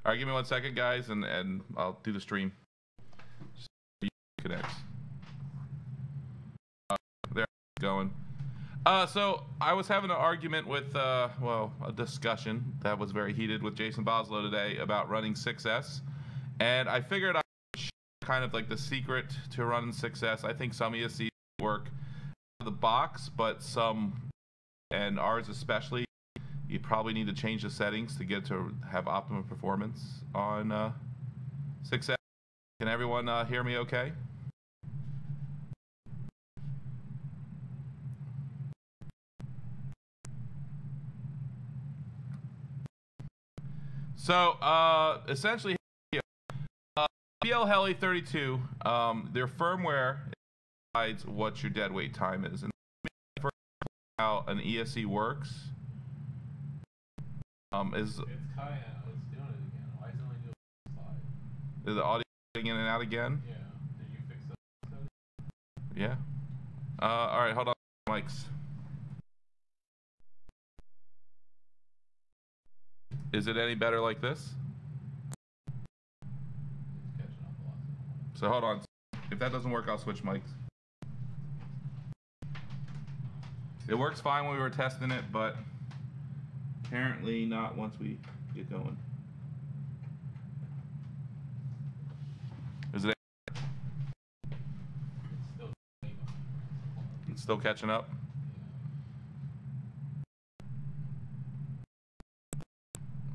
All right, give me 1 second, guys, and I'll do the stream. Connects. There, going. So I was having an argument with, well, a discussion that was very heated with Jason Boslow today about running 6S, and I figured I'd share kind of like the secret to running 6S. I think some ESCs work out of the box, but some, and ours especially, you probably need to change the settings to get to have optimum performance on 6S. Can everyone hear me okay? So essentially, PL Heli 32, their firmware decides what your dead weight time is, and how an ESC works. Is it's cutting out. It's doing it again. Why is it only doing the slide? Is the audio getting in and out again? Yeah. Did you fix that? Yeah. All right, hold on, mics. Is it any better like this? It's catching up a lot. So hold on. If that doesn't work, I'll switch mics. It works fine when we were testing it, but apparently not once we get going. Is it? It's still catching up.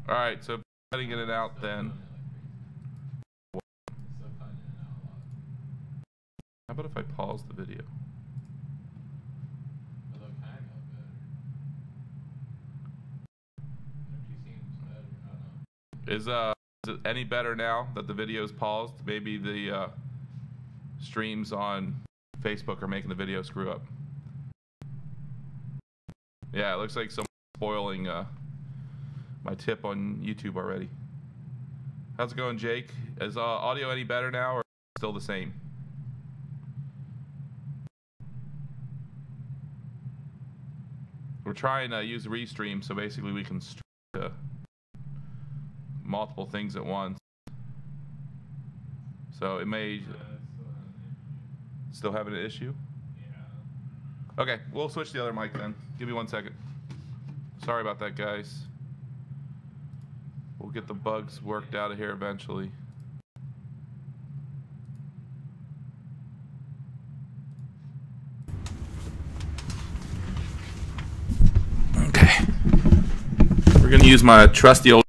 All right, so cutting it out then. How about if I pause the video? Is it any better now that the video is paused? Maybe the streams on Facebook are making the video screw up. Yeah, it looks like someone's spoiling my tip on YouTube already. How's it going, Jake? Is audio any better now, or still the same? We're trying to use Restream, so basically we can stream to multiple things at once. So it may still have an issue. Yeah. Okay, we'll switch the other mic then. Give me 1 second. Sorry about that, guys. We'll get the bugs worked out of here eventually. Okay. We're going to use my trusty old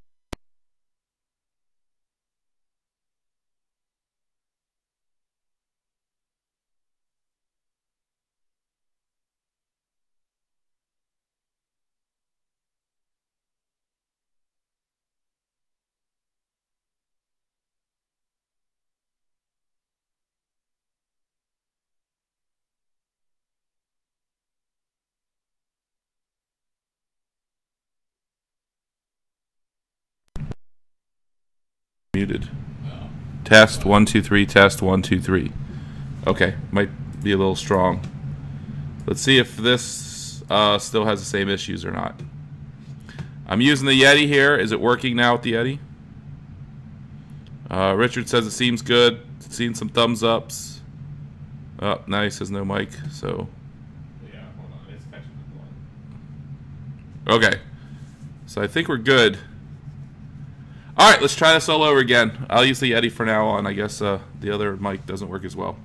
muted. No. Test 1 2 3. Test 1 2 3. Okay, might be a little strong. Let's see if this still has the same issues or not. I'm using the Yeti here. Is it working now with the Yeti? Richard says it seems good. Seen some thumbs ups. Oh, now he says no mic. So. Yeah, hold on. It's catching the line. Okay. So I think we're good. All right, let's try this all over again. I'll use the Yeti for now on. I guess the other mic doesn't work as well.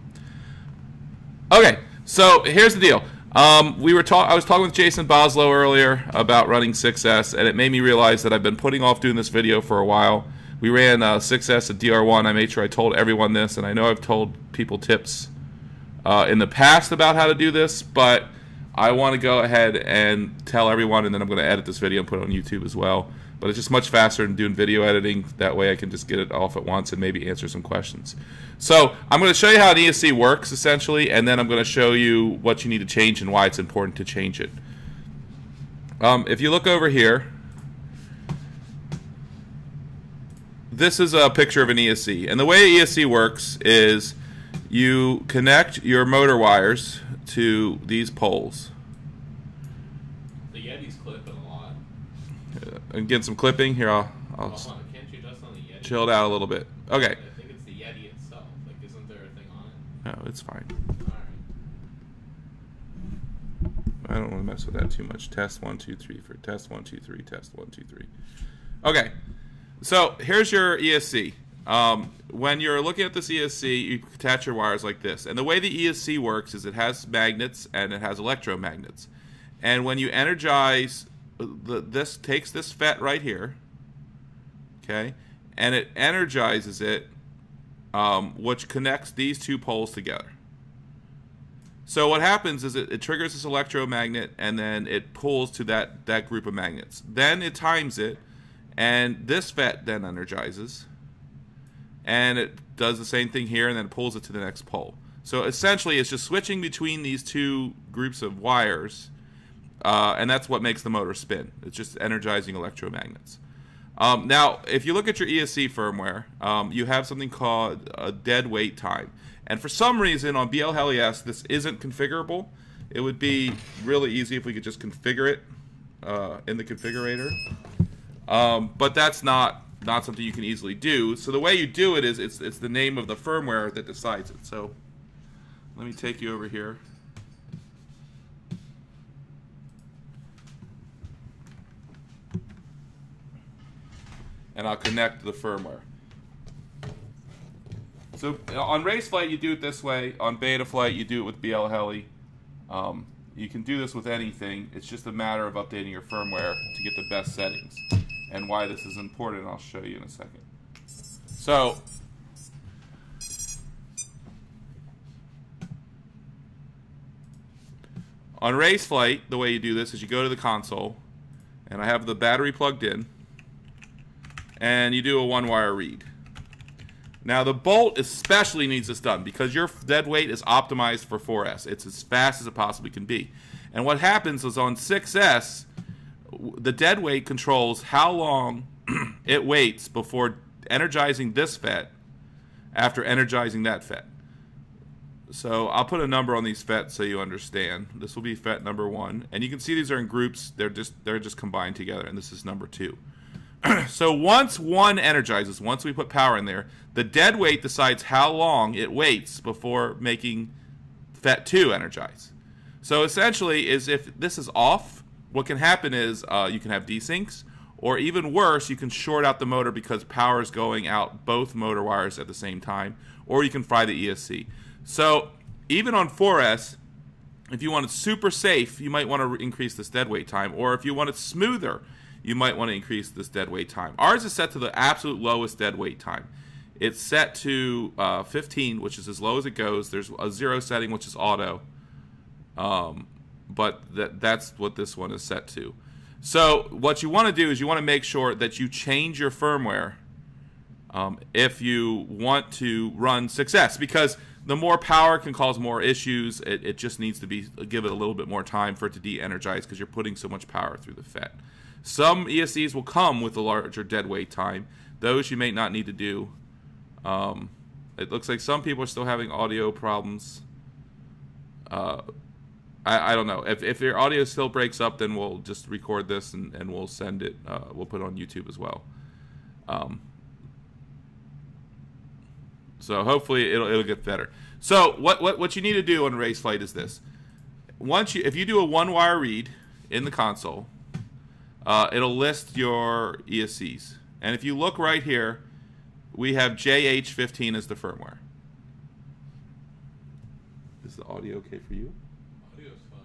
Okay, so here's the deal. I was talking with Jason Boslow earlier about running 6S, and it made me realize that I've been putting off doing this video for a while. We ran 6S at DR1. I made sure I told everyone this, and I know I've told people tips in the past about how to do this, but I want to go ahead and tell everyone, and then I'm going to edit this video and put it on YouTube as well. But it's just much faster than doing video editing. That way I can just get it off at once and maybe answer some questions. So I'm going to show you how an ESC works, essentially, and then I'm going to show you what you need to change and why it's important to change it. If you look over here, this is a picture of an ESC. And the way ESC works is you connect your motor wires to these poles. The Yeti's clipping a lot. And get some clipping here. I'll Can't you adjust on the Yeti? chilled out a little bit. Okay. I think it's the Yeti itself. Like, isn't there a thing on it? No, it's fine. Alright. I don't want to mess with that too much. Test 1, 2, 3 for test 1, 2, 3, test 1, 2, 3. Okay. So here's your ESC. When you're looking at this ESC, you attach your wires like this. And the way the ESC works is it has magnets and it has electromagnets. And when you energize, this takes this FET right here, okay, and it energizes it, which connects these two poles together. So what happens is it triggers this electromagnet, and then it pulls to that group of magnets. Then it times it, and this FET then energizes, and it does the same thing here, and then it pulls it to the next pole. So essentially, it's just switching between these two groups of wires, and that's what makes the motor spin. It's just energizing electromagnets. Now, if you look at your ESC firmware, you have something called a dead weight time. And for some reason, on BLHeliS, this isn't configurable. It would be really easy if we could just configure it in the configurator. But that's not something you can easily do. So the way you do it is it's the name of the firmware that decides it. So let me take you over here. And I'll connect the firmware. So on Raceflight, you do it this way. On Betaflight, you do it with BLHeli. You can do this with anything. It's just a matter of updating your firmware to get the best settings. And why this is important, I'll show you in a second. So, on Raceflight, the way you do this is you go to the console, and I have the battery plugged in, and you do a one-wire read. Now, the bolt especially needs this done because your dead weight is optimized for 4S. It's as fast as it possibly can be. And what happens is on 6S, the dead weight controls how long it waits before energizing this FET after energizing that FET. So I'll put a number on these FETs so you understand. This will be FET number 1. And you can see these are in groups. They're just combined together. And this is number 2. So once one energizes, once we put power in there, the dead weight decides how long it waits before making FET 2 energize. So essentially, is if this is off, what can happen is you can have desyncs, or even worse, you can short out the motor because power is going out both motor wires at the same time, or you can fry the ESC. So even on 4S, if you want it super safe, you might want to increase this dead weight time, or if you want it smoother, you might want to increase this dead weight time. Ours is set to the absolute lowest dead weight time. It's set to 15, which is as low as it goes. There's a 0 setting, which is auto. But that's what this one is set to. So what you want to do is you want to make sure that you change your firmware if you want to run 6S, because the more power can cause more issues. It just needs to give it a little bit more time for it to de-energize because you're putting so much power through the FET. Some ESCs will come with a larger dead weight time. Those you may not need to do. It looks like some people are still having audio problems. I don't know. If your audio still breaks up, then we'll just record this and we'll send it. We'll put it on YouTube as well. So hopefully it'll get better. So what you need to do on Raceflight is this. If you do a one-wire read in the console, it'll list your ESCs. And if you look right here, we have JH15 as the firmware. Is the audio okay for you? Audio's fine.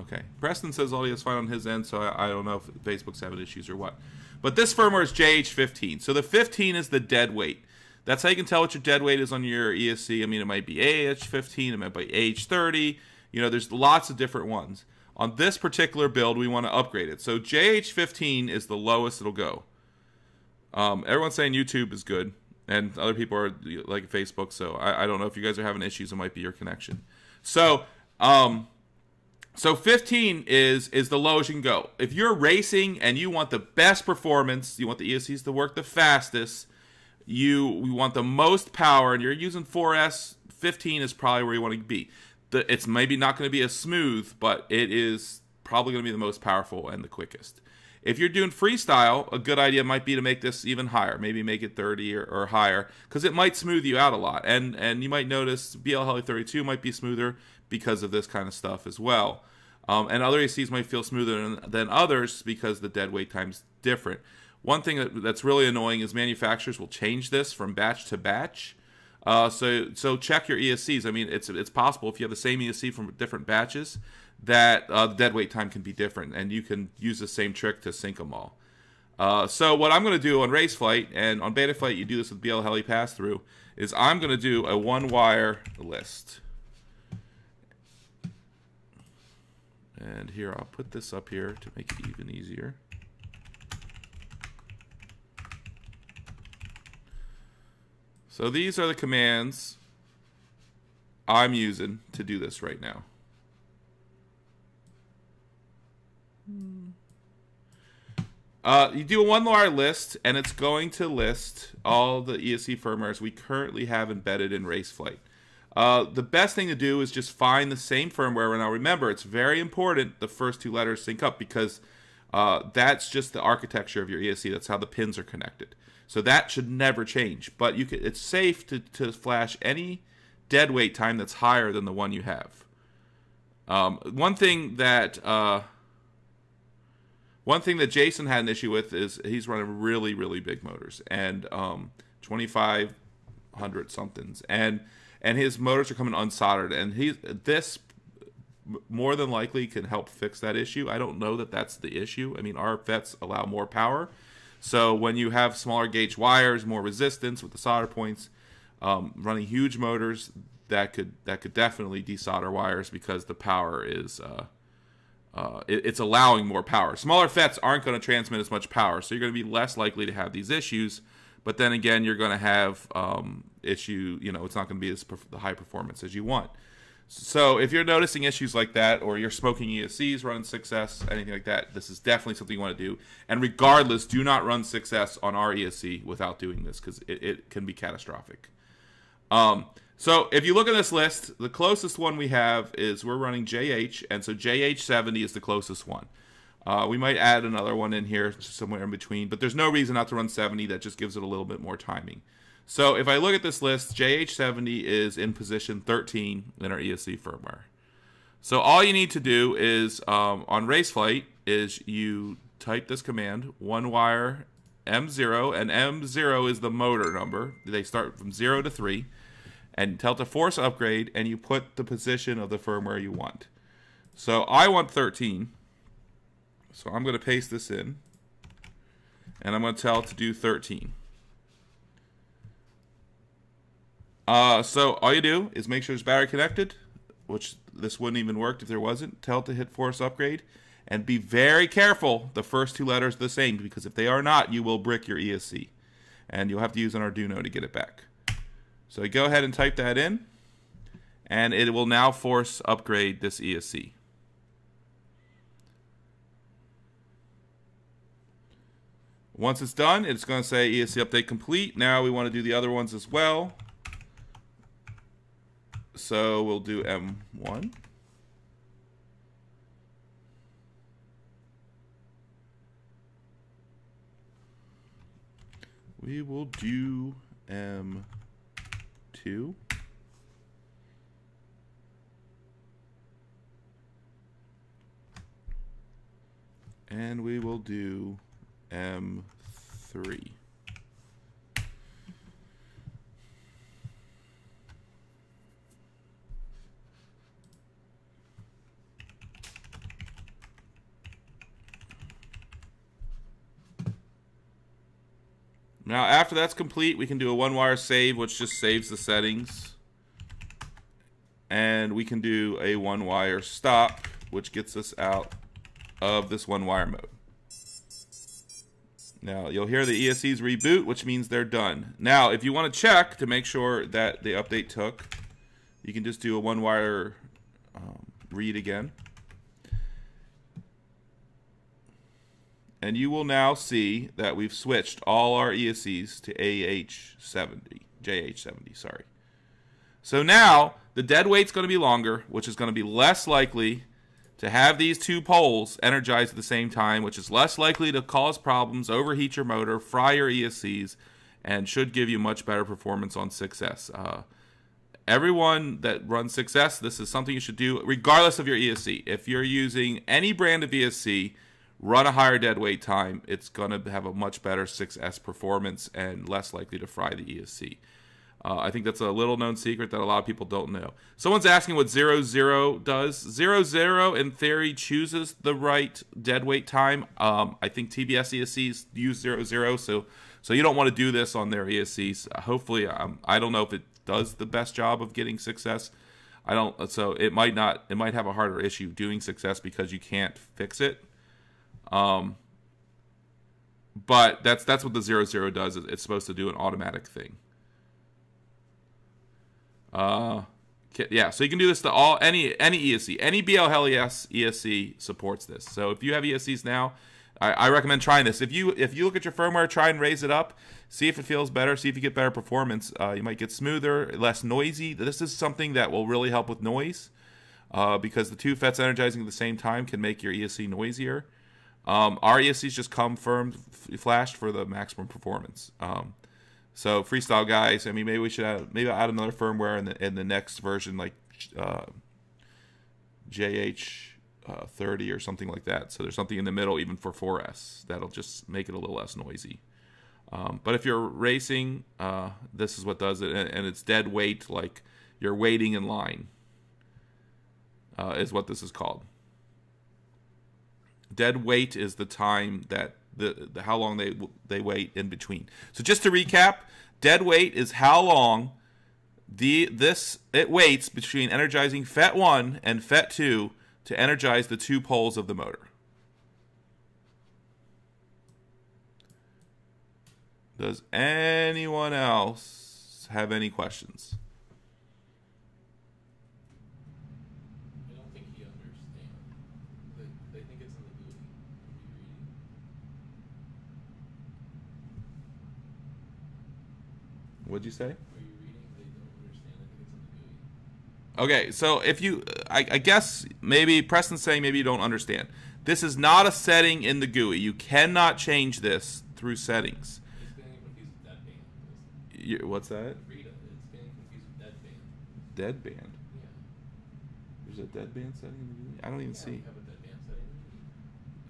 Okay. Preston says audio is fine on his end, so I don't know if Facebook's having issues or what. But this firmware is JH15. So the 15 is the dead weight. That's how you can tell what your dead weight is on your ESC. I mean, it might be AH15, it might be AH30. You know, there's lots of different ones. On this particular build, we want to upgrade it. So JH15 is the lowest it'll go. Everyone's saying YouTube is good, and other people are like Facebook, so I don't know if you guys are having issues. It might be your connection. So 15 is the lowest you can go. If you're racing and you want the best performance, you want the ESCs to work the fastest, we want the most power, and you're using 4S, 15 is probably where you want to be. It's maybe not going to be as smooth, but it is probably going to be the most powerful and the quickest. If you're doing freestyle, a good idea might be to make this even higher. Maybe make it 30 or higher, because it might smooth you out a lot. And you might notice BL Heli 32 might be smoother because of this kind of stuff as well. And other ESCs might feel smoother than others because the dead wait time's different. One thing that's really annoying is manufacturers will change this from batch to batch. So check your ESCs. I mean, it's possible if you have the same ESC from different batches that the dead wait time can be different, and you can use the same trick to sync them all. So what I'm going to do on Raceflight, and on Betaflight you do this with BL Heli Pass-Through, is I'm going to do a one-wire list. And here, I'll put this up here to make it even easier. So these are the commands I'm using to do this right now. You do a one-wire list, and it's going to list all the ESC firmwares we currently have embedded in Raceflight. The best thing to do is just find the same firmware. Now remember, it's very important the first two letters sync up, because that's just the architecture of your ESC. That's how the pins are connected. So that should never change. But it's safe to flash any dead wait time that's higher than the one you have. One thing that Jason had an issue with is he's running really, really big motors, and 2500 somethings, and his motors are coming unsoldered, and this more than likely can help fix that issue. I don't know that that's the issue. I mean, our FETs allow more power, so when you have smaller gauge wires, more resistance with the solder points, running huge motors, that could definitely desolder wires, because the power is it's allowing more power. Smaller FETs aren't going to transmit as much power, so you're going to be less likely to have these issues. But then again, you're going to have issue. You know, it's not going to be as high performance as you want. So if you're noticing issues like that, or you're smoking ESCs, running 6S, anything like that, this is definitely something you want to do. And regardless, do not run 6S on our ESC without doing this, because it can be catastrophic. So if you look at this list, the closest one we have is we're running JH, and so JH70 is the closest one. We might add another one in here somewhere in between, but there's no reason not to run 70. That just gives it a little bit more timing. So if I look at this list, JH70 is in position 13 in our ESC firmware. So all you need to do is, on Raceflight, is you type this command, one wire M0, and M0 is the motor number. They start from 0 to 3. And tell it to force upgrade, and you put the position of the firmware you want. So I want 13. So I'm going to paste this in, and I'm going to tell it to do 13. So all you do is make sure there's battery connected, which this wouldn't even work if there wasn't. Tell it to hit force upgrade, and be very careful the first two letters are the same, because if they are not, you will brick your ESC, and you'll have to use an Arduino to get it back. So you go ahead and type that in, and it will now force upgrade this ESC. Once it's done, it's going to say ESC update complete. Now we want to do the other ones as well. So we'll do M1. We will do M2. And we will do M3. Now, after that's complete, we can do a one-wire save, which just saves the settings. And we can do a one-wire stop, which gets us out of this one-wire mode. Now, you'll hear the ESCs reboot, which means they're done. Now, if you want to check to make sure that the update took, you can just do a one-wire read again. And you will now see that we've switched all our ESCs to JH70, sorry. So now, the dead weight's going to be longer, which is going to be less likely to have these two poles energized at the same time, which is less likely to cause problems, overheat your motor, fry your ESCs, and should give you much better performance on 6S. Everyone that runs 6S, this is something you should do regardless of your ESC. If you're using any brand of ESC, run a higher dead weight time. It's going to have a much better 6S performance and less likely to fry the ESC. I think that's a little known secret that a lot of people don't know. Someone's asking what 0-0 does. 0-0 in theory chooses the right dead weight time. I think TBS ESCs use 0-0, so you don't want to do this on their ESCs. Hopefully, I don't know if it does the best job of getting 6S. I don't. So it might not. It might have a harder issue doing 6S because you can't fix it. But that's what the 0-0 does. It's supposed to do an automatic thing. Yeah, so you can do this to any ESC. Any BLHelios ESC supports this. So if you have ESCs now, I recommend trying this. If you look at your firmware, try and raise it up, see if it feels better, see if you get better performance. You might get smoother, less noisy. This is something that will really help with noise, because the two FETs energizing at the same time can make your ESC noisier. Our ESCs just come flashed for the maximum performance. So freestyle guys, I mean, maybe we should add another firmware in the next version, like JH30 or something like that. So there's something in the middle even for 4S that'll just make it a little less noisy. But if you're racing, this is what does it, and it's dead weight, like you're waiting in line, is what this is called. Dead weight is the time that the how long they wait in between. So just to recap, dead weight is how long it waits between energizing FET 1 and FET 2 to energize the two poles of the motor. Does anyone else have any questions? I don't think he understands. They think it's in the GUI. What'd you say? Are you reading? They don't understand. I think it's in the GUI. Okay, so if you, I guess maybe Preston's saying maybe you don't understand. This is not a setting in the GUI. You cannot change this through settings. It's getting confused with deadband. What's that? Rita, it's getting confused with deadband. Deadband. Yeah. There's a deadband setting in the GUI? I don't even see. We have a deadband setting.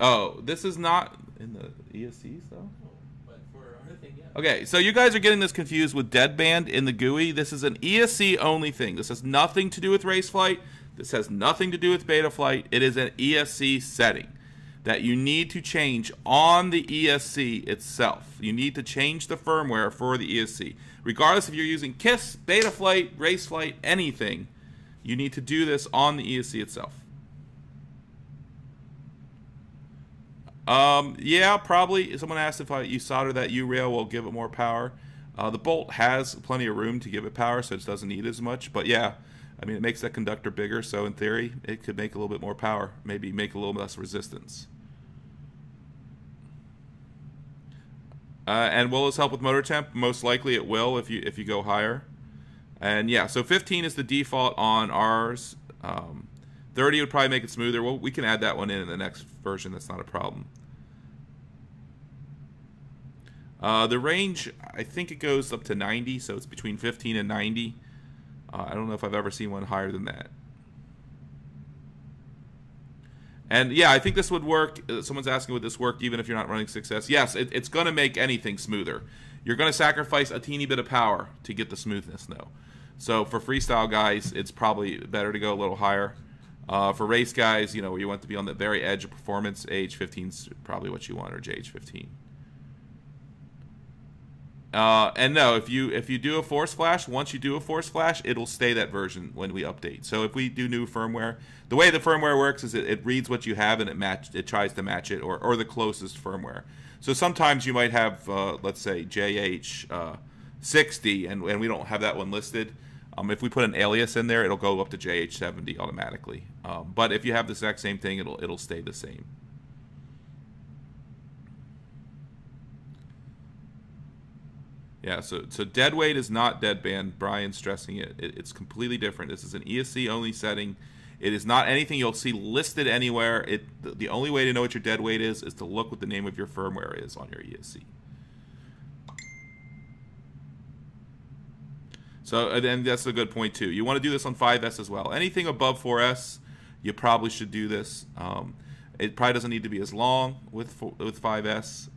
Oh, this is not in the ESCs though? No, but for our thing, yeah. Okay, so you guys are getting this confused with deadband in the GUI. This is an ESC only thing. This has nothing to do with Raceflight. This has nothing to do with Betaflight. It is an ESC setting that you need to change on the ESC itself. You need to change the firmware for the ESC. Regardless if you're using KISS, Betaflight, Raceflight, anything, you need to do this on the ESC itself. Yeah, probably. Someone asked if you solder that U-rail will give it more power. The bolt has plenty of room to give it power, so it doesn't need as much. But yeah, I mean, it makes that conductor bigger, so in theory, it could make a little bit more power. Maybe make a little less resistance. And will this help with motor temp? Most likely it will if you go higher. And yeah, so 15 is the default on ours. 30 would probably make it smoother. Well, we can add that one in the next version. That's not a problem. The range, I think it goes up to 90, so it's between 15 and 90. I don't know if I've ever seen one higher than that. And yeah, I think this would work. Someone's asking would this work even if you're not running 6S. Yes, it's going to make anything smoother. You're going to sacrifice a teeny bit of power to get the smoothness, though. So for freestyle guys, it's probably better to go a little higher. For race guys, you know, where you want to be on the very edge of performance, AH15 is probably what you want, or JH15. And no, if you do a force flash, once you do a force flash, it'll stay that version when we update. So if we do new firmware, the way the firmware works is it reads what you have and it tries to match it or the closest firmware. So sometimes you might have, let's say, JH60, and we don't have that one listed. If we put an alias in there, it'll go up to JH70 automatically. But if you have the exact same thing, it'll stay the same. Yeah, so dead weight is not deadband. Brian's stressing it. It's completely different. This is an ESC only setting. It is not anything you'll see listed anywhere. The only way to know what your dead weight is to look what the name of your firmware is on your ESC. So, and then that's a good point too. You want to do this on 5S as well. Anything above 4S, you probably should do this. It probably doesn't need to be as long with 5S,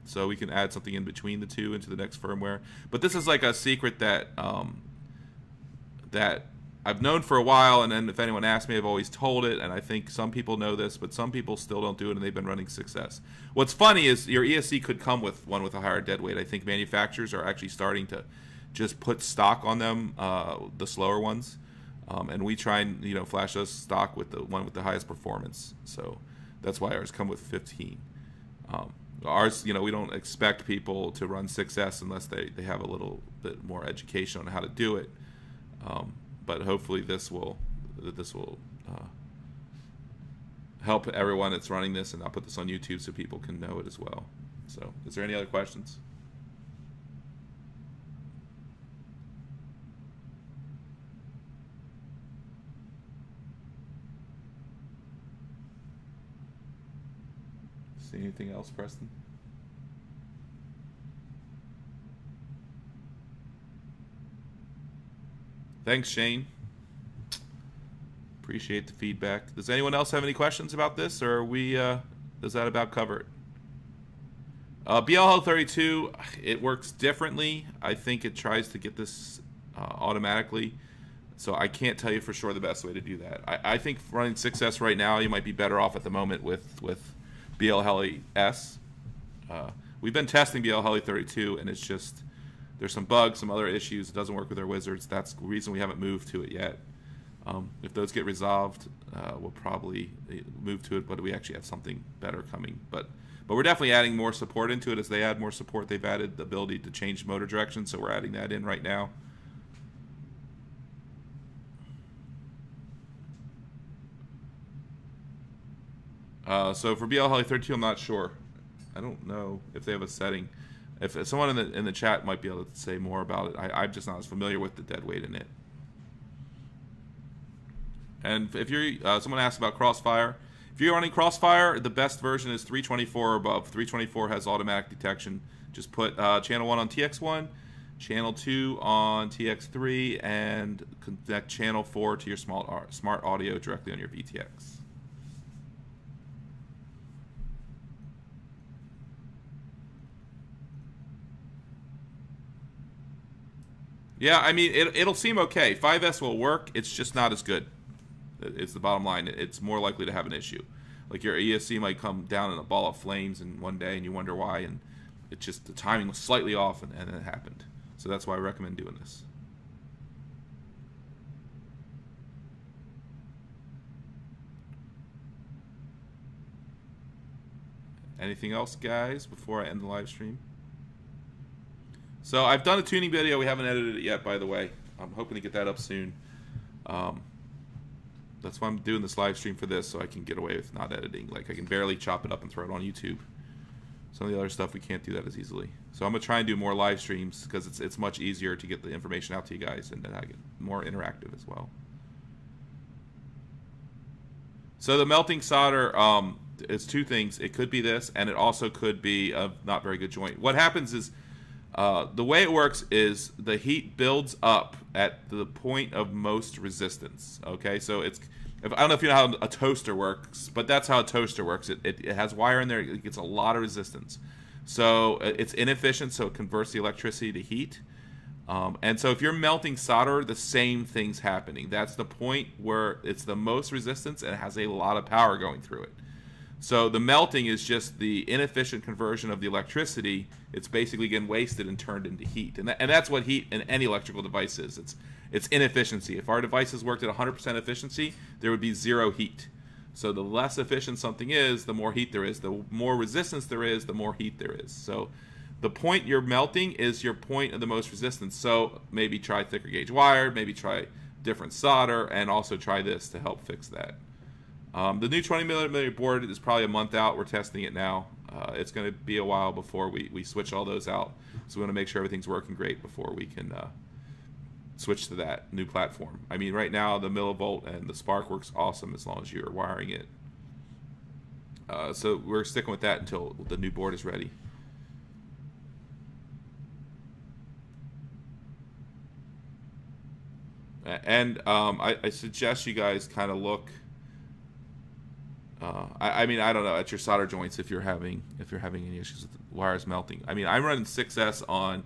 so we can add something in between the two into the next firmware. But this is like a secret that that I've known for a while, and then if anyone asks me, I've always told it, and I think some people know this, but some people still don't do it, and they've been running 6S. What's funny is your ESC could come with one with a higher dead weight. I think manufacturers are actually starting to just put stock on them, the slower ones. And we try and flash those stock with the one with the highest performance. So that's why ours come with 15. Ours, we don't expect people to run 6S unless they have a little bit more education on how to do it. But hopefully this will help everyone that's running this, and I'll put this on YouTube so people can know it as well. So, is there any other questions? See anything else, Preston? Thanks, Shane. Appreciate the feedback. Does anyone else have any questions about this, or are we? Does that about cover it? BL32, it works differently. I think it tries to get this automatically, so I can't tell you for sure the best way to do that. I think running 6S right now, you might be better off at the moment with BL Heli S. We've been testing BL Heli 32, and it's just there's some bugs, some other issues. It doesn't work with our wizards. That's the reason we haven't moved to it yet. If those get resolved, we'll probably move to it, but we actually have something better coming. But we're definitely adding more support into it. As they add more support, they've added the ability to change motor direction, so we're adding that in right now. So for BL Heli 32, I'm not sure. I don't know if they have a setting. If someone in the chat might be able to say more about it. I'm just not as familiar with the dead weight in it. And if you're someone asked about Crossfire, if you're running Crossfire, the best version is 324 or above. 324 has automatic detection. Just put channel 1 on TX1, channel 2 on TX3, and connect channel 4 to your smart audio directly on your VTX. Yeah, I mean, it'll seem okay. 5S will work. It's just not as good. It's the bottom line. It's more likely to have an issue. Like your ESC might come down in a ball of flames in one day, and you wonder why, and it's just the timing was slightly off, and it happened. So that's why I recommend doing this. Anything else, guys, before I end the live stream? So I've done a tuning video. We haven't edited it yet, by the way. I'm hoping to get that up soon. That's why I'm doing this live stream for this, so I can get away with not editing. Like, I can barely chop it up and throw it on YouTube. Some of the other stuff, we can't do that as easily. So I'm going to try and do more live streams because it's much easier to get the information out to you guys, and then I get more interactive as well. So the melting solder, it's two things. It could be this, and it also could be a not very good joint. What happens is, the way it works is the heat builds up at the point of most resistance. Okay, so I don't know if you know how a toaster works, but that's how a toaster works. It has wire in there. It gets a lot of resistance. So it's inefficient, so it converts the electricity to heat. And so if you're melting solder, the same thing's happening. That's the point where it's the most resistance and it has a lot of power going through it. So the melting is just the inefficient conversion of the electricity. It's basically getting wasted and turned into heat. And that's what heat in any electrical device is. It's inefficiency. If our devices worked at 100% efficiency, there would be zero heat. So the less efficient something is, the more heat there is. The more resistance there is, the more heat there is. So the point you're melting is your point of the most resistance. So maybe try thicker gauge wire, maybe try different solder, and also try this to help fix that. The new 20mm board is probably a month out. We're testing it now. It's going to be a while before we switch all those out. So we want to make sure everything's working great before we can switch to that new platform. I mean, right now the millivolt and the spark works awesome as long as you're wiring it. So we're sticking with that until the new board is ready. And I suggest you guys kind of look. I mean, I don't know, at your solder joints if you're having any issues with the wires melting. I mean, I'm running 6S on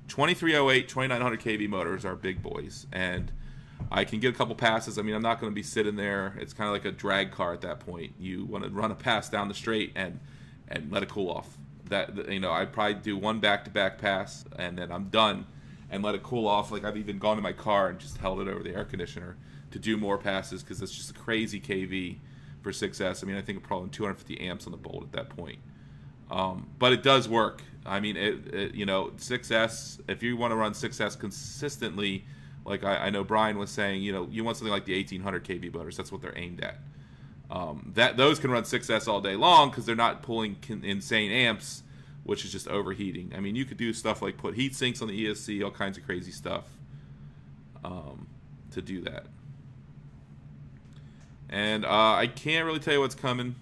2308, 2900 kV motors are big boys, and I can get a couple passes. I mean, I'm not going to be sitting there. It's kind of like a drag car at that point. You want to run a pass down the straight and let it cool off. That, you know, I probably do one back-to-back pass and then I'm done and let it cool off. Like, I've even gone to my car and just held it over the air conditioner to do more passes because it's just a crazy kV for 6S. I mean, I think probably 250 amps on the bolt at that point. But it does work. I mean, you know, 6S, if you want to run 6S consistently, like I know Brian was saying, you know, you want something like the 1800 kV motors. That's what they're aimed at. Those can run 6S all day long because they're not pulling insane amps, which is just overheating. I mean, you could do stuff like put heat sinks on the ESC, all kinds of crazy stuff to do that. And I can't really tell you what's coming.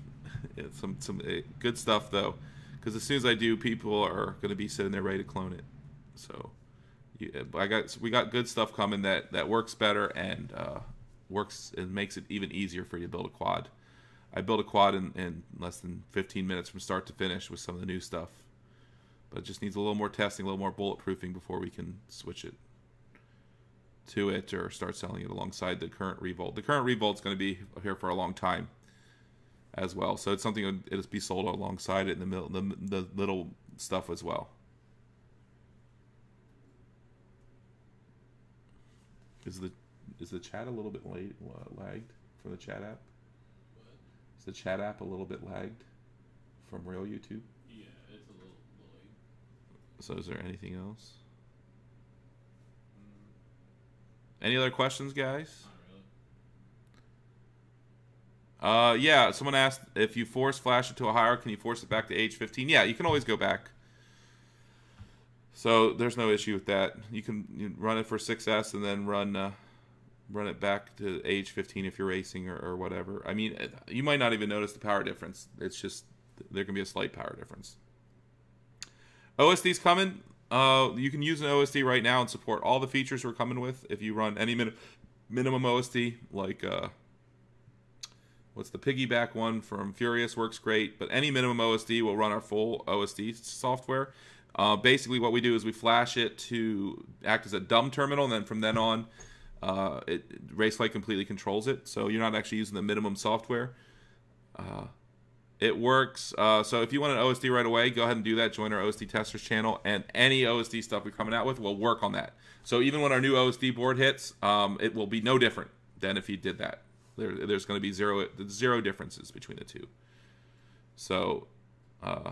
It's some good stuff though, because as soon as I do, people are going to be sitting there ready to clone it. So we got good stuff coming that works better and works and makes it even easier for you to build a quad. I built a quad in less than 15 minutes from start to finish with some of the new stuff, but it just needs a little more testing, a little more bulletproofing before we can switch it to it or start selling it alongside the current Revolt. The current Revolt's going to be here for a long time as well, so it's something it'll be sold alongside it in the little stuff as well. Is the chat a little bit lagged from the chat app? What? Is the chat app a little bit lagged from real YouTube? Yeah, it's a little late. So is there anything else? Any other questions, guys? Not really. Yeah, someone asked if you force flash it to a higher, can you force it back to age 15? Yeah, you can always go back. So there's no issue with that. You can run it for 6S and then run it back to age 15 if you're racing or whatever. I mean, you might not even notice the power difference. It's just there can be a slight power difference. OSD's coming. You can use an OSD right now and support all the features we're coming with. If you run any minimum OSD, like what's the piggyback one from Furious, works great. But any minimum OSD will run our full OSD software. Basically, what we do is we flash it to act as a dumb terminal, and then from then on, Raceflight completely controls it. So you're not actually using the minimum software. It works. So if you want an OSD right away, go ahead and do that. Join our OSD testers channel, and any OSD stuff we're coming out with will work on that. So even when our new OSD board hits, it will be no different than if you did that. There's going to be zero differences between the two. So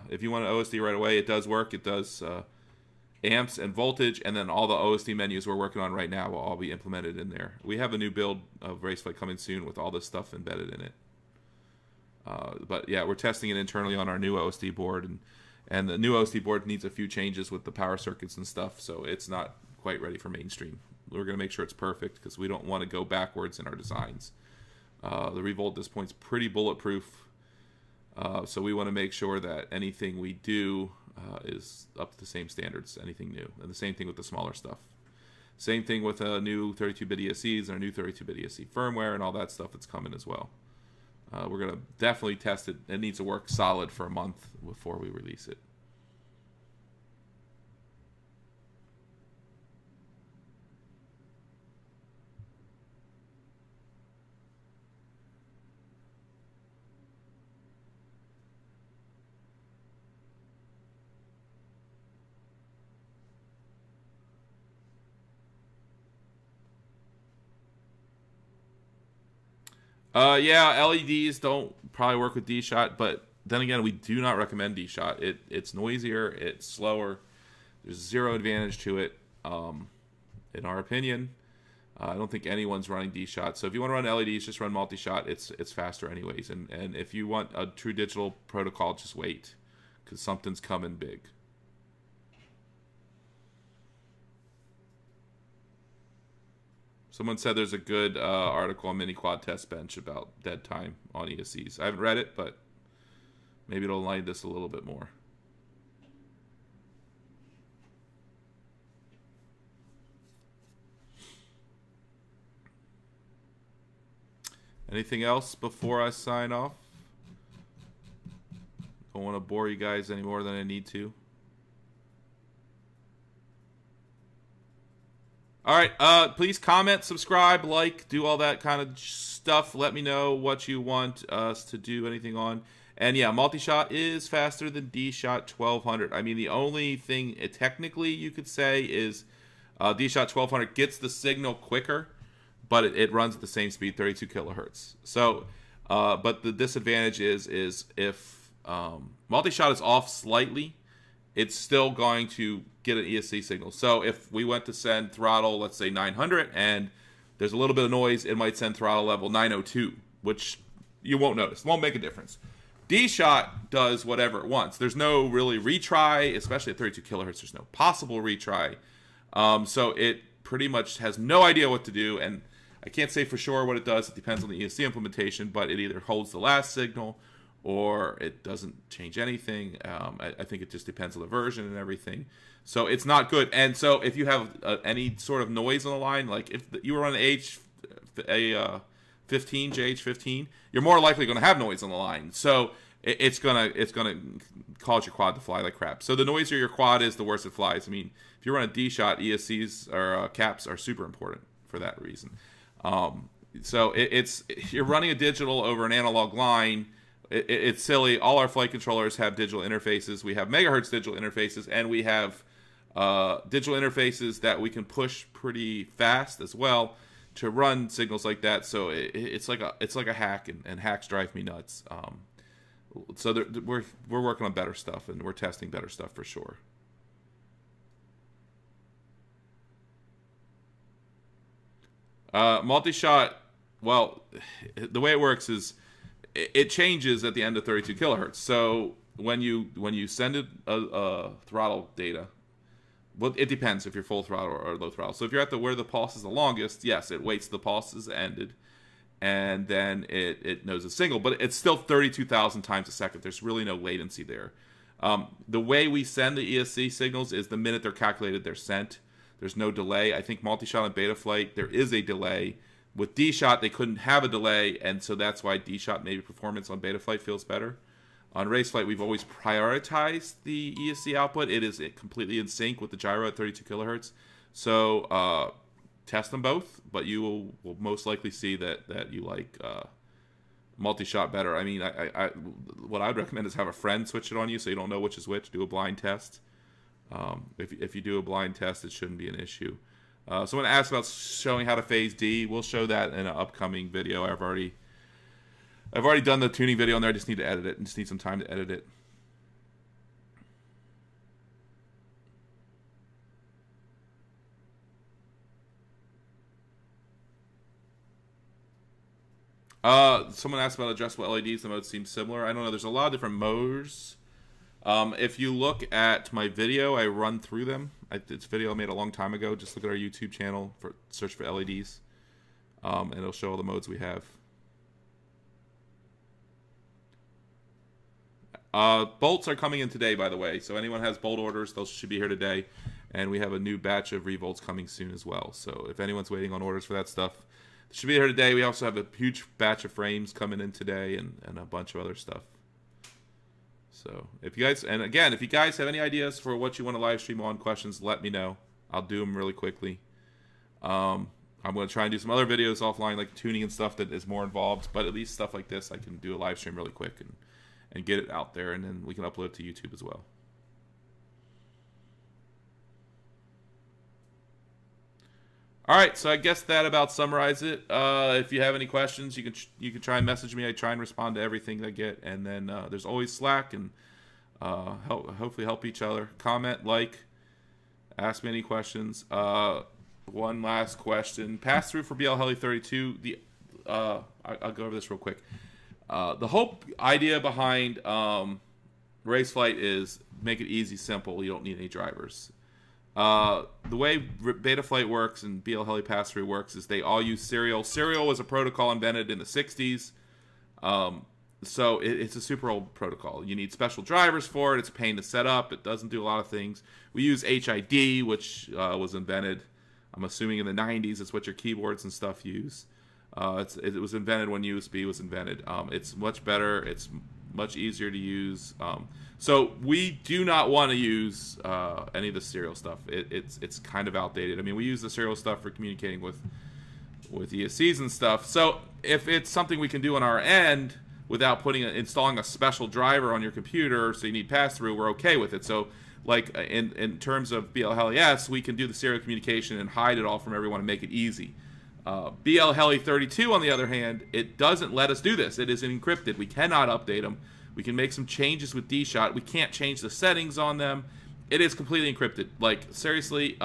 if you want an OSD right away, it does work. It does amps and voltage, and then all the OSD menus we're working on right now will all be implemented in there. We have a new build of Raceflight coming soon with all this stuff embedded in it. But yeah, we're testing it internally on our new OSD board, and the new OSD board needs a few changes with the power circuits and stuff, so it's not quite ready for mainstream. We're going to make sure it's perfect because we don't want to go backwards in our designs. The Revolt at this point is pretty bulletproof, so we want to make sure that anything we do is up to the same standards, anything new. And the same thing with the smaller stuff. Same thing with new 32-bit ESCs and our new 32-bit ESC firmware and all that stuff that's coming as well. We're going to definitely test it. It needs to work solid for a month before we release it. Yeah, LEDs don't probably work with D-Shot, but then again, we do not recommend D-Shot. It's noisier, it's slower, there's zero advantage to it, in our opinion. I don't think anyone's running D-Shot, so if you want to run LEDs, just run multi-shot. It's faster anyways, and if you want a true digital protocol, just wait, because something's coming big. Someone said there's a good article on Mini Quad Test Bench about dead time on ESCs. I haven't read it, but maybe it'll enlighten this a little bit more. Anything else before I sign off? Don't want to bore you guys any more than I need to. All right, please comment, subscribe, like, do all that kind of stuff. Let me know what you want us to do anything on. And yeah, multi-shot is faster than D-Shot 1200. I mean, the only thing technically you could say is D-Shot 1200 gets the signal quicker, but it runs at the same speed, 32 kilohertz. So, but the disadvantage is if multi-shot is off slightly, it's still going to get an ESC signal. So if we went to send throttle, let's say 900, and there's a little bit of noise, it might send throttle level 902, which you won't notice. It won't make a difference. D-Shot does whatever it wants. There's no really retry, especially at 32 kilohertz. There's no possible retry. So it pretty much has no idea what to do, and I can't say for sure what it does. It depends on the ESC implementation, but it either holds the last signal or it doesn't change anything. I think it just depends on the version and everything. So it's not good. And so if you have any sort of noise on the line, like if you were on a 15, JH15, you're more likely going to have noise on the line. So it's gonna cause your quad to fly like crap. So the noisier your quad is, the worse it flies. I mean, if you run a D-Shot, ESCs or caps are super important for that reason. So you're running a digital over an analog line. It's silly. All our flight controllers have digital interfaces. We have megahertz digital interfaces, and we have digital interfaces that we can push pretty fast as well to run signals like that. So it's like a hack, and hacks drive me nuts. So we're working on better stuff, and we're testing better stuff for sure. Multi-shot. Well, the way it works is it changes at the end of 32 kilohertz. So when you send it a throttle data, well, it depends if you're full throttle or low throttle. So if you're at where the pulse is the longest, yes, it waits the pulse is ended, and then it knows it's single. But it's still 32,000 times a second. There's really no latency there. The way we send the ESC signals is the minute they're calculated, they're sent. There's no delay. I think multi-shot and Betaflight, there is a delay. With D-Shot, they couldn't have a delay, and so that's why D-Shot maybe performance on Betaflight feels better. On Raceflight, we've always prioritized the ESC output. It is completely in sync with the gyro at 32 kilohertz. So test them both, but you will most likely see that you like multi-shot better. I mean, what I'd recommend is have a friend switch it on you so you don't know which is which. Do a blind test. If you do a blind test, it shouldn't be an issue. Someone asked about showing how to phase D. We'll show that in an upcoming video. I've already done the tuning video on there. I just need to edit it and just need some time to edit it. Someone asked about adjustable LEDs. The modes seem similar. I don't know. There's a lot of different modes. If you look at my video, I run through them. It's a video I made a long time ago. Just look at our YouTube channel, search for LEDs, and it'll show all the modes we have. Bolts are coming in today, by the way. So anyone has bolt orders, those should be here today. And we have a new batch of revolts coming soon as well. So if anyone's waiting on orders for that stuff, it should be here today. We also have a huge batch of frames coming in today and a bunch of other stuff. So if you guys, and again, if you guys have any ideas for what you want to live stream on, questions, let me know. I'll do them really quickly. I'm going to try and do some other videos offline, like tuning and stuff that is more involved. But at least stuff like this, I can do a live stream really quick and get it out there, and then we can upload it to YouTube as well. All right, so I guess that about summarizes it. If you have any questions, you can try and message me. I try and respond to everything I get, and then there's always Slack, and hopefully help each other. Comment, like, ask me any questions. One last question: pass through for BL Heli 32. I'll go over this real quick. The whole idea behind Raceflight is make it easy, simple. You don't need any drivers. The way Betaflight works and BL Heli pass-through works is they all use serial. Serial was a protocol invented in the 60s. So it's a super old protocol. You need special drivers for it. It's a pain to set up. It doesn't do a lot of things. We use HID, which was invented, I'm assuming, in the 90s. It's what your keyboards and stuff use. It was invented when USB was invented. It's much better. It's much easier to use. So we do not want to use any of the serial stuff. It's kind of outdated. I mean, we use the serial stuff for communicating with ESCs and stuff. So if it's something we can do on our end without installing a special driver on your computer, so you need pass-through, we're okay with it. So like in terms of BL Heli S, we can do the serial communication and hide it all from everyone and make it easy. BL Heli 32, on the other hand, it doesn't let us do this. It is encrypted. We cannot update them. We can make some changes with DShot. We can't change the settings on them. It is completely encrypted. Like, seriously,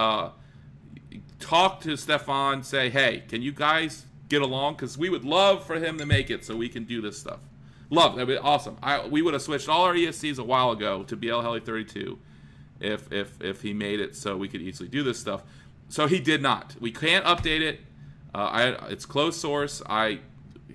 talk to Stefan, say, hey, can you guys get along? Because we would love for him to make it so we can do this stuff. Love, that'd be awesome. We would have switched all our ESCs a while ago to BL Heli 32 if he made it so we could easily do this stuff. So he did not. We can't update it. It's closed source. I'm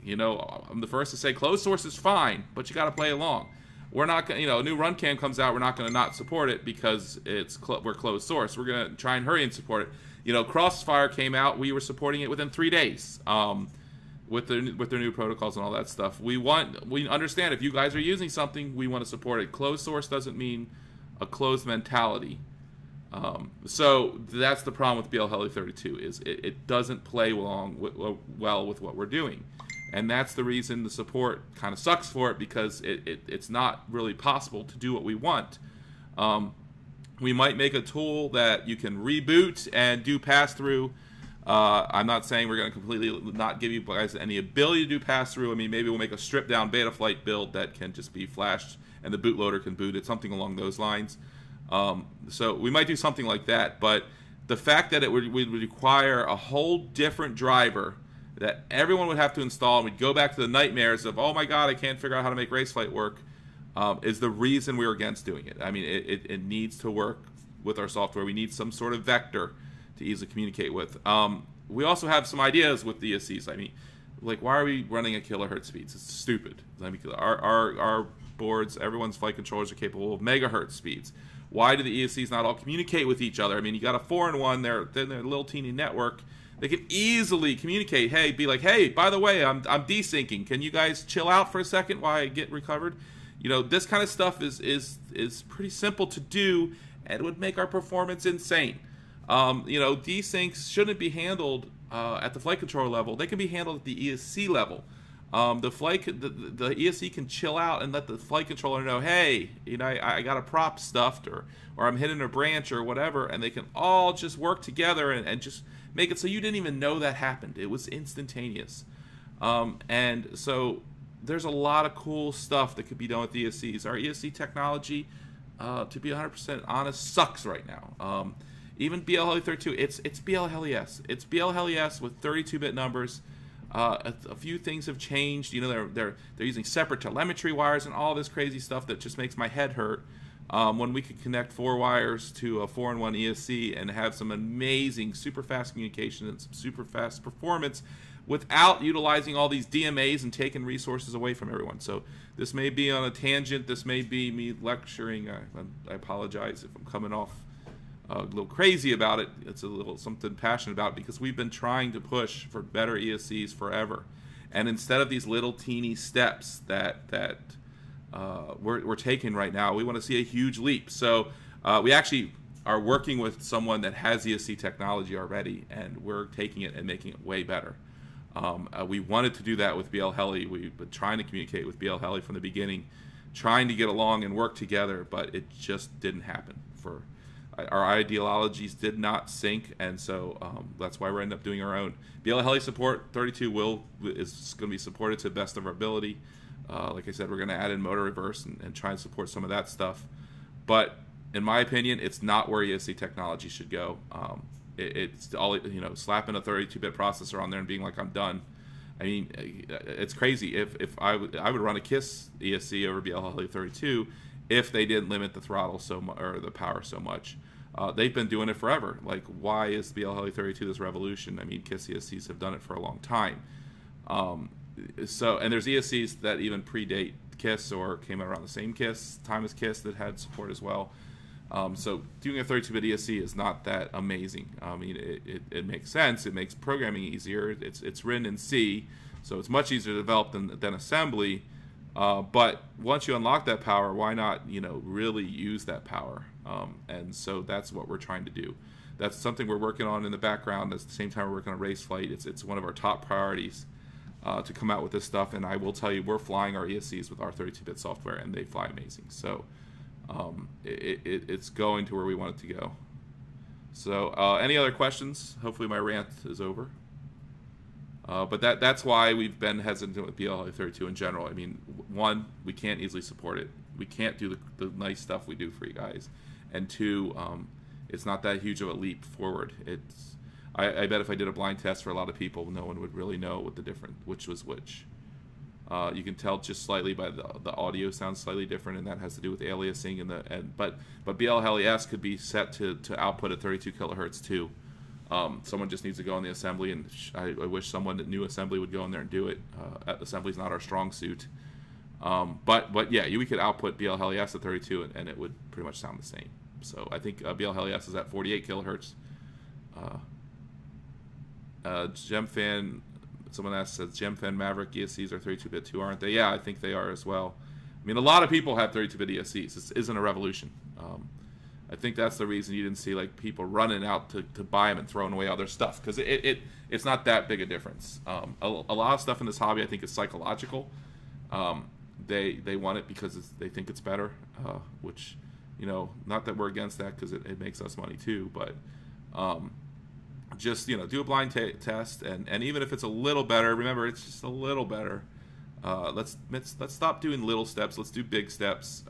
the first to say closed source is fine, but you got to play along. We're not going, a new run cam comes out, we're not going to not support it because we're closed source. We're going to try and hurry and support it. Crossfire came out, we were supporting it within 3 days. With their new protocols and all that stuff. We understand if you guys are using something, we want to support it. Closed source doesn't mean a closed mentality. So that's the problem with BL Heli 32 is it doesn't play well with what we're doing. And that's the reason the support kind of sucks for it, because it's not really possible to do what we want. We might make a tool that you can reboot and do pass-through. I'm not saying we're going to completely not give you guys any ability to do pass-through. I mean, maybe we'll make a stripped-down Betaflight build that can just be flashed and the bootloader can boot it, something along those lines. So we might do something like that, but the fact that it would require a whole different driver that everyone would have to install, and we'd go back to the nightmares of, oh my god, I can't figure out how to make Raceflight work, is the reason we were against doing it. I mean, it needs to work with our software. We need some sort of vector to easily communicate with. We also have some ideas with the ESCs. I mean, like, why are we running at kilohertz speeds? It's stupid. I mean, our boards, everyone's flight controllers are capable of megahertz speeds. Why do the ESCs not all communicate with each other? I mean, you got a 4-in-1, they're a little teeny network. They can easily communicate. Hey, be like, hey, by the way, I'm desyncing. Can you guys chill out for a second while I get recovered? This kind of stuff is pretty simple to do, and it would make our performance insane. Desyncs shouldn't be handled at the flight controller level. They can be handled at the ESC level. The ESC can chill out and let the flight controller know, hey, I got a prop stuffed, or I'm hitting a branch or whatever, and they can all just work together and just make it so you didn't even know that happened. It was instantaneous. And so there's a lot of cool stuff that could be done with ESCs. Our ESC technology, to be 100% honest, sucks right now. Even BL Heli 32, it's BL Heli S. It's BL Heli S with 32-bit numbers. A few things have changed. They're using separate telemetry wires and all this crazy stuff that just makes my head hurt. When we could connect 4 wires to a 4-in-1 ESC and have some amazing super fast communication and some super fast performance without utilizing all these DMAs and taking resources away from everyone. So this may be on a tangent. This may be me lecturing. I apologize if I'm coming off a little crazy about it. It's a little something passionate about, because we've been trying to push for better ESCs forever, and instead of these little teeny steps that we're taking right now, we want to see a huge leap. So we actually are working with someone that has ESC technology already, and we're taking it and making it way better. We wanted to do that with BL Heli. We've been trying to communicate with BL Heli from the beginning, trying to get along and work together, but it just didn't happen. Our ideologies did not sync, and so that's why we're ending up doing our own. BL Heli support 32 is going to be supported to the best of our ability. Like I said, we're going to add in motor reverse and try and support some of that stuff. But in my opinion, it's not where ESC technology should go. It's all, slapping a 32-bit processor on there and being like, I'm done. I mean, it's crazy. If I would run a KISS ESC over BL Heli 32 if they didn't limit the throttle or the power so much. They've been doing it forever. Like, why is BL Heli 32 this revolution? I mean, KISS ESCs have done it for a long time. And there's ESCs that even predate KISS or came out around the same KISS time as KISS that had support as well. So doing a 32-bit ESC is not that amazing. I mean, it makes sense. It makes programming easier. It's written in C, so it's much easier to develop than assembly. But once you unlock that power, why not, really use that power? And so that's what we're trying to do. That's something we're working on in the background. At the same time, we're working on Raceflight. It's one of our top priorities to come out with this stuff. And I will tell you, we're flying our ESCs with our 32-bit software, and they fly amazing. So it's going to where we want it to go. So any other questions? Hopefully my rant is over. But that's why we've been hesitant with BL 32 in general. I mean, one, we can't easily support it. We can't do the nice stuff we do for you guys. And two, it's not that huge of a leap forward. I bet if I did a blind test for a lot of people, no one would really know what the difference, which was which. You can tell just slightly by the audio sounds slightly different, and that has to do with aliasing but BL Heli S could be set to output at 32 kilohertz too. Someone just needs to go in the assembly, and I wish someone that knew assembly would go in there and do it. Assembly's not our strong suit. But yeah, we could output BL Heli S at 32, and it would pretty much sound the same. So I think BL Heli S is at 48 kilohertz. GemFan, someone asked, says GemFan Maverick ESCs are 32-bit too, aren't they? Yeah, I think they are as well. I mean, a lot of people have 32-bit ESCs. This isn't a revolution. I think that's the reason you didn't see like people running out to buy them and throwing away other stuff, because it's not that big a difference. A lot of stuff in this hobby I think is psychological. They want it because they think it's better, which, not that we're against that, because it makes us money too, but just do a blind test, and even if it's a little better, remember it's just a little better. Let's stop doing little steps. Let's do big steps.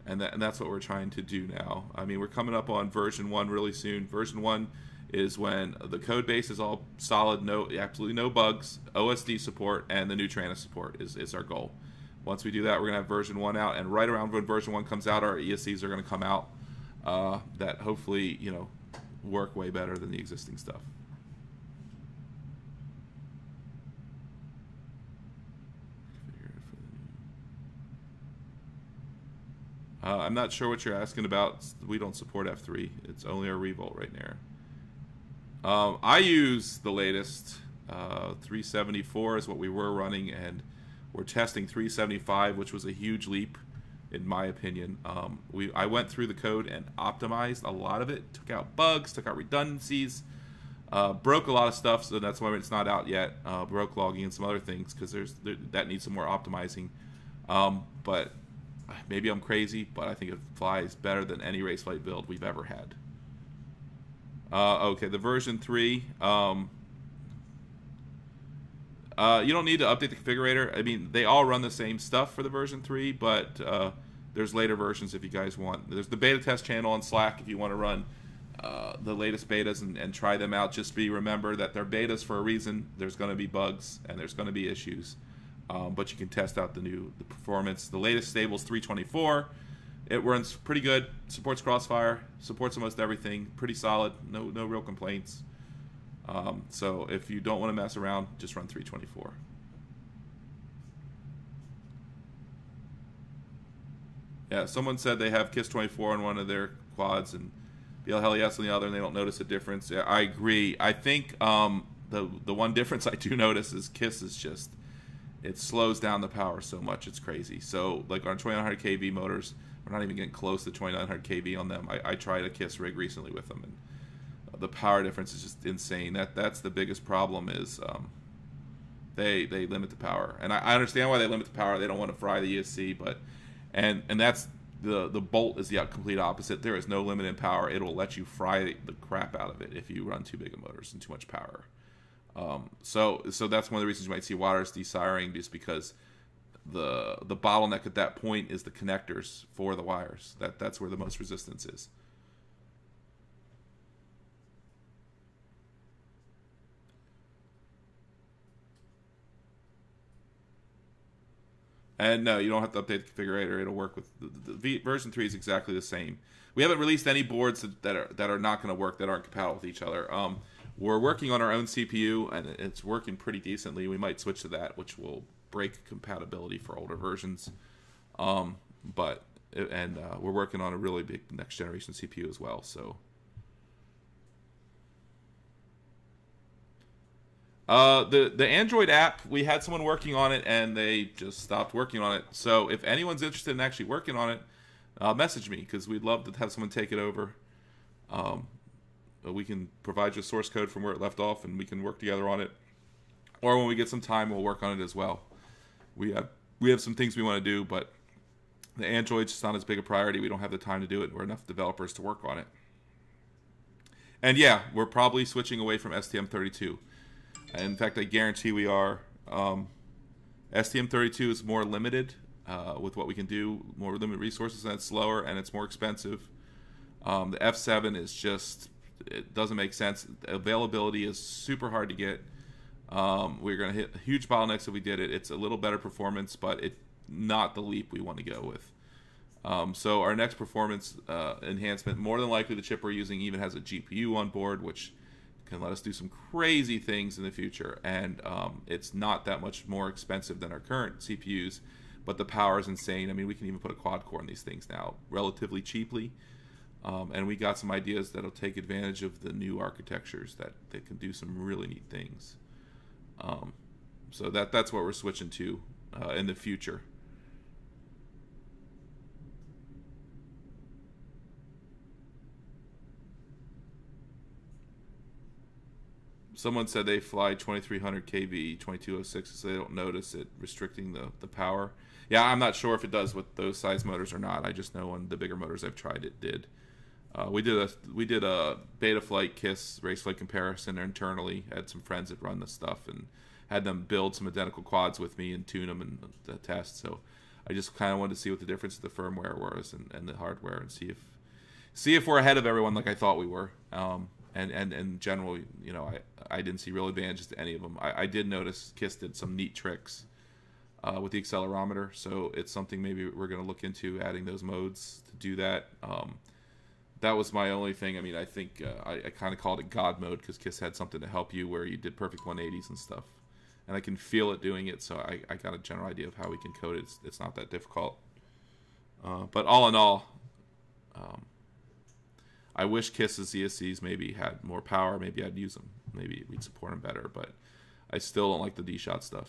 And that's what we're trying to do now. I mean, we're coming up on version 1 really soon. Version 1 is when the code base is all solid, absolutely no bugs, OSD support, and the new Tranis support is our goal. Once we do that, we're going to have version 1 out, and right around when version 1 comes out, our ESCs are going to come out that hopefully, work way better than the existing stuff. I'm not sure what you're asking about. We don't support F3. It's only our Revolt right now. I use the latest 374 is what we were running, and we're testing 375, which was a huge leap, in my opinion. I went through the code and optimized a lot of it, took out bugs, took out redundancies, broke a lot of stuff, so that's why it's not out yet. Broke logging and some other things, because that needs some more optimizing. But maybe I'm crazy, but I think it flies better than any Raceflight build we've ever had. Okay, the version 3. You don't need to update the configurator. I mean, they all run the same stuff for the version 3, but there's later versions if you guys want. There's the beta test channel on Slack if you want to run the latest betas and try them out. Just remember that they're betas for a reason. There's going to be bugs and there's going to be issues. But you can test out the performance. The latest stable is 324. It runs pretty good. Supports Crossfire. Supports almost everything. Pretty solid. No real complaints. So if you don't want to mess around, just run 324. Yeah, someone said they have KISS 24 on one of their quads and BL Heli S on the other, and they don't notice a difference. Yeah, I agree. I think the one difference I do notice is KISS is just, it slows down the power so much, it's crazy. So like on 2900 kV motors, we're not even getting close to 2900 kV on them. I tried a KISS rig recently with them, and the power difference is just insane. That's the biggest problem is they limit the power. And I understand why they limit the power. They don't want to fry the ESC, but and that's the Bolt is the complete opposite. There is no limit in power. It'll let you fry the crap out of it if you run too big of motors and too much power. So that's one of the reasons you might see wires desiring, just because the bottleneck at that point is the connectors for the wires. That's where the most resistance is. And no, you don't have to update the configurator. It'll work with version 3 is exactly the same. We haven't released any boards that are not going to work, that aren't compatible with each other. We're working on our own CPU, and it's working pretty decently. We might switch to that, which will break compatibility for older versions. We're working on a really big next generation CPU as well. So, the Android app, we had someone working on it, and they just stopped working on it. So, if anyone's interested in actually working on it, message me, because we'd love to have someone take it over. We can provide you source code from where it left off, and we can work together on it. Or when we get some time, we'll work on it as well. We have some things we want to do, but the Android's just not as big a priority. We don't have the time to do it. We're enough developers to work on it. And yeah, we're probably switching away from STM32. In fact, I guarantee we are. STM32 is more limited with what we can do, more limited resources, and it's slower, and it's more expensive. The F7 is just, it doesn't make sense. Availability is super hard to get. We're going to hit huge bottlenecks if we did it. It's a little better performance, but it's not the leap we want to go with. So our next performance enhancement, more than likely the chip we're using even has a GPU on board, which can let us do some crazy things in the future. And it's not that much more expensive than our current CPUs, but the power is insane. I mean, we can even put a quad core in these things now relatively cheaply. And we got some ideas that'll take advantage of the new architectures that can do some really neat things. So that's what we're switching to in the future. Someone said they fly 2300 kV 2206, so they don't notice it restricting the power. Yeah, I'm not sure if it does with those size motors or not. I just know on the bigger motors I've tried it did. We did a Betaflight KISS Raceflight comparison internally. I had some friends that run this stuff and had them build some identical quads with me and tune them and the test. So I just kind of wanted to see what the difference of the firmware was and the hardware, and see if we're ahead of everyone like I thought we were. And in general, you know, I didn't see real advantages to any of them. I did notice KISS did some neat tricks with the accelerometer, so it's something maybe we're going to look into, adding those modes to do that. That was my only thing. I mean, I think I kind of called it God mode because KISS had something to help you where you did perfect 180s and stuff. And I can feel it doing it, so I got a general idea of how we can code it. It's not that difficult. But all in all, I wish KISS's ESCs maybe had more power. Maybe I'd use them. Maybe we'd support them better. But I still don't like the D-Shot stuff.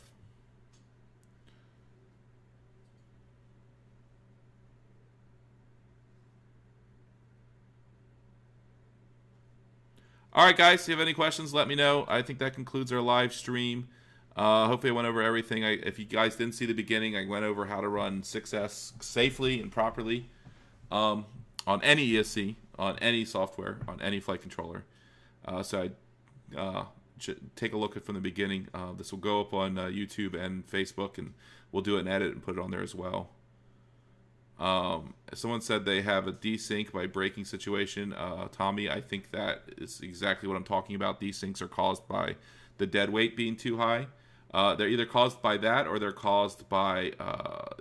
All right, guys, if you have any questions, let me know. I think that concludes our live stream. Hopefully I went over everything. If you guys didn't see the beginning, I went over how to run 6S safely and properly on any ESC, on any software, on any flight controller. So I take a look at from the beginning. This will go up on YouTube and Facebook, and we'll do an edit and put it on there as well. Someone said they have a desync by braking situation. Tommy, I think that is exactly what I'm talking about. Desyncs are caused by the dead weight being too high. They're either caused by that, or they're caused by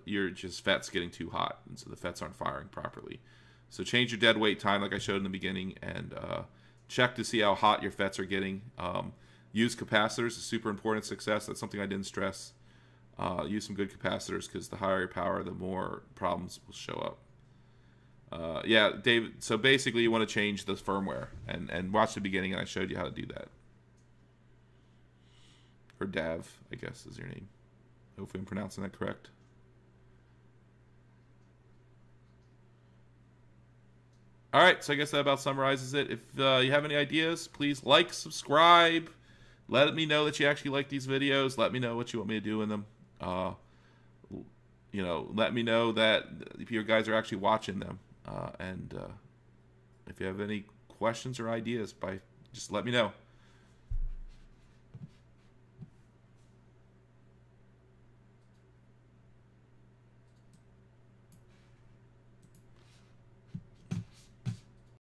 your just FETs getting too hot, and so the FETs aren't firing properly. So change your dead weight time like I showed in the beginning, and check to see how hot your FETs are getting. Use capacitors is super important success. That's something I didn't stress. Use some good capacitors, because the higher your power, the more problems will show up. Yeah, David, so basically you want to change the firmware, and watch the beginning, and I showed you how to do that. Or Dav, I guess is your name. Hopefully I'm pronouncing that correct. Alright, so I guess that about summarizes it. If you have any ideas, please like, subscribe. Let me know that you actually like these videos. Let me know what you want me to do in them. You know, let me know that if you guys are actually watching them. And if you have any questions or ideas, just let me know.